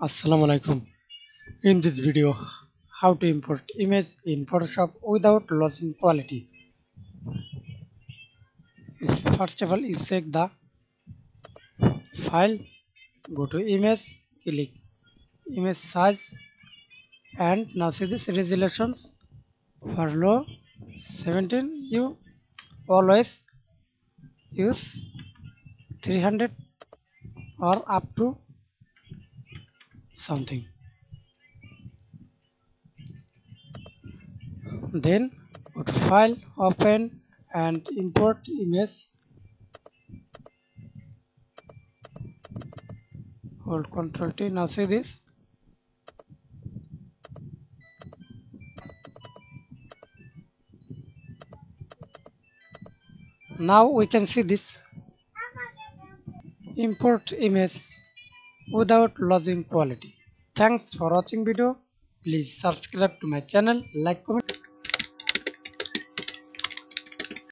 Assalamu alaikum. In this video, how to import image in Photoshop without losing quality. First of all, you check the file, go to image, click image size, and now see this resolutions for low 17. You always use 300 or up to something. Then go to file, open, and import image. Hold Ctrl T. Now see this. Now we can see this import image without losing quality. Thanks for watching video. Please subscribe to my channel, like, comment.